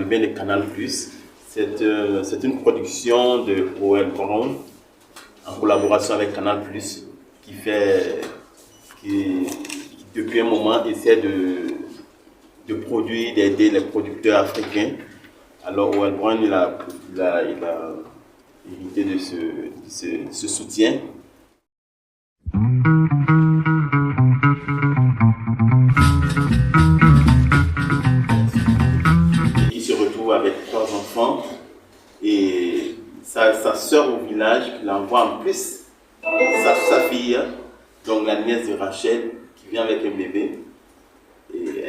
vient de Canal+. C'est une production de O.L. Brown en collaboration avec Canal+, qui depuis un moment essaie de produire, d'aider les producteurs africains. Alors O.L. Brown il a hérité de ce soutien. Il se retrouve avec 3 enfants et sa soeur au village qui l'envoie en plus sa fille, donc la nièce de Rachel, qui vient avec un bébé. Et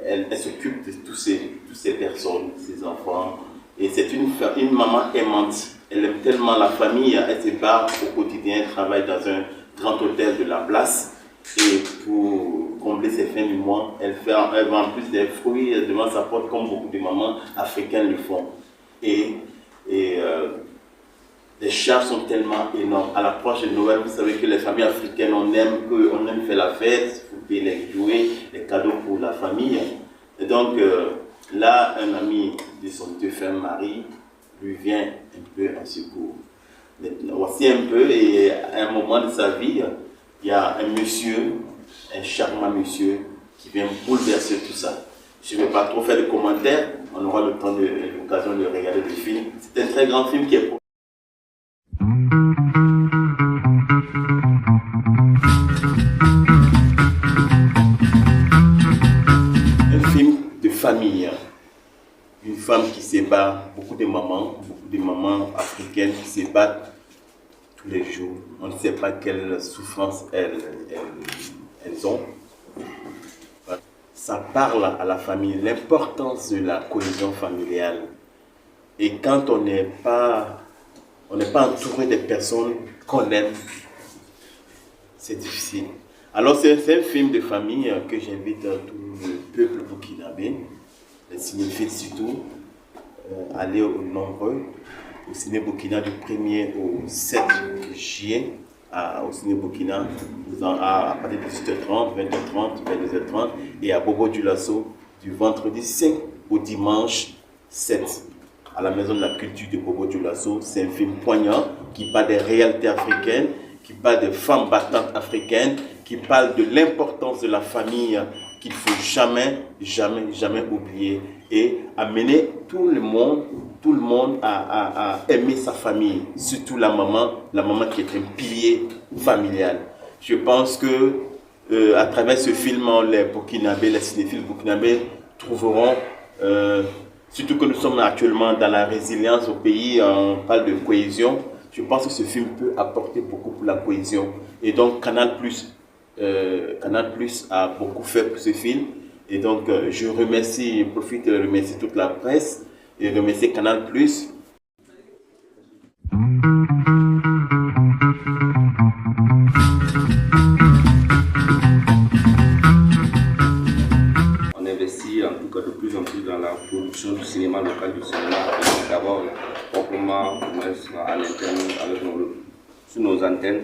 elle s'occupe de toutes ces personnes, ces enfants. Et c'est une maman aimante. Elle aime tellement la famille, elle se bat au quotidien, elle travaille dans un grand hôtel de la place. Et pour combler ses fins du mois, elle vend en plus des fruits devant sa porte, comme beaucoup de mamans africaines le font. Et les charges sont tellement énormes. À l'approche de Noël, vous savez que les familles africaines, on aime faire la fête, vous payez les jouets, les cadeaux pour la famille. Et donc, là, un ami de son défunt mari lui vient un peu en secours. Maintenant, voici un peu, et à un moment de sa vie, il y a un monsieur, un charmant monsieur, qui vient bouleverser tout ça. Je ne vais pas trop faire de commentaires, on aura l'occasion de regarder le film. C'est un très grand film qui est famille, une femme qui se bat, beaucoup de mamans africaines qui se battent tous les jours. On ne sait pas quelle souffrance elles ont. Ça parle à la famille, l'importance de la cohésion familiale. Et quand on n'est pas entouré des personnes qu'on aime, c'est difficile. Alors c'est un film de famille que j'invite tout le peuple burkinabé, les cinéphiles surtout, à aller nombreux au Ciné Burkina du 1er au 7 juillet au Ciné Burkina à partir de 18h30, 20h30, 22h30 et à Bobo Dioulasso du vendredi 5 au dimanche 7 à la Maison de la Culture de Bobo Dioulasso. C'est un film poignant qui parle des réalités africaines, qui parle des femmes battantes africaines, qui parle de l'importance de la famille qu'il ne faut jamais oublier et amener tout le monde à aimer sa famille, surtout la maman qui est un pilier familial. Je pense que à travers ce film, les Burkinabés, les cinéphiles burkinabés trouveront, surtout que nous sommes actuellement dans la résilience au pays, on parle de cohésion. Je pense que ce film peut apporter beaucoup pour la cohésion. Et donc, Canal+ a beaucoup fait pour ce film. Et donc, je profite de remercier toute la presse et remercier Canal+. On investit en tout cas de plus en plus dans la production du cinéma local, du cinéma d'abord proprement à l'interne, sur nos antennes,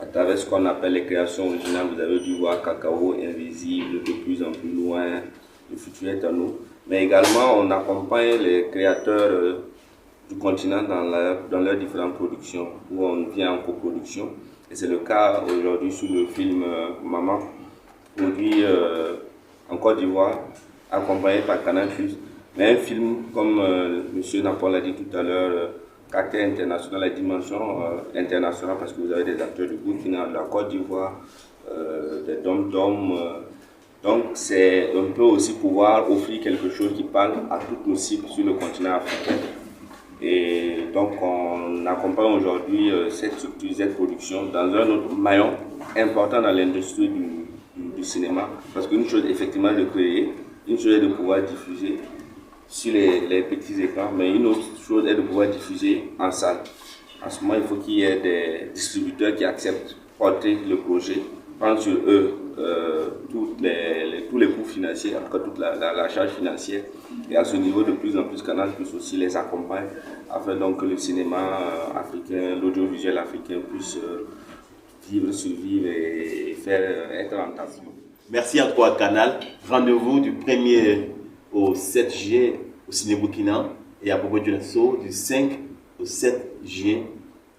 à travers ce qu'on appelle les créations originales. Vous avez dû voir Cacao, Invisible, de plus en plus loin, le futur est à nous. Mais également, on accompagne les créateurs du continent dans leurs différentes productions, où on vient en coproduction. Et c'est le cas aujourd'hui sur le film Maman, produit en Côte d'Ivoire, accompagné par Canal+. Mais un film, comme M. Napol l'a dit tout à l'heure, caractère international, la dimension internationale, parce que vous avez des acteurs du Burkina, de la Côte d'Ivoire, des dom-tom. Donc c'est un peu aussi pouvoir offrir quelque chose qui parle à toutes nos cibles sur le continent africain. Et donc on accompagne aujourd'hui cette structure, cette production dans un autre maillon important dans l'industrie du cinéma. Parce qu'une chose effectivement de créer, une chose est de pouvoir diffuser sur les petits écrans, mais une autre chose est de pouvoir diffuser en salle. En ce moment, il faut qu'il y ait des distributeurs qui acceptent de porter le projet, prendre sur eux tous les coûts financiers, en tout cas toute la charge financière. Et à ce niveau, de plus en plus, Canal+ aussi les accompagne afin donc que le cinéma africain, l'audiovisuel africain puisse survivre et être rentable. Merci à toi, Canal. Rendez-vous du 1er au 7 juillet au Ciné Burkina et à Bobo Dioulasso du 5 au 7 juillet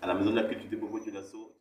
à la Maison de la Culture de Bobo Dioulasso.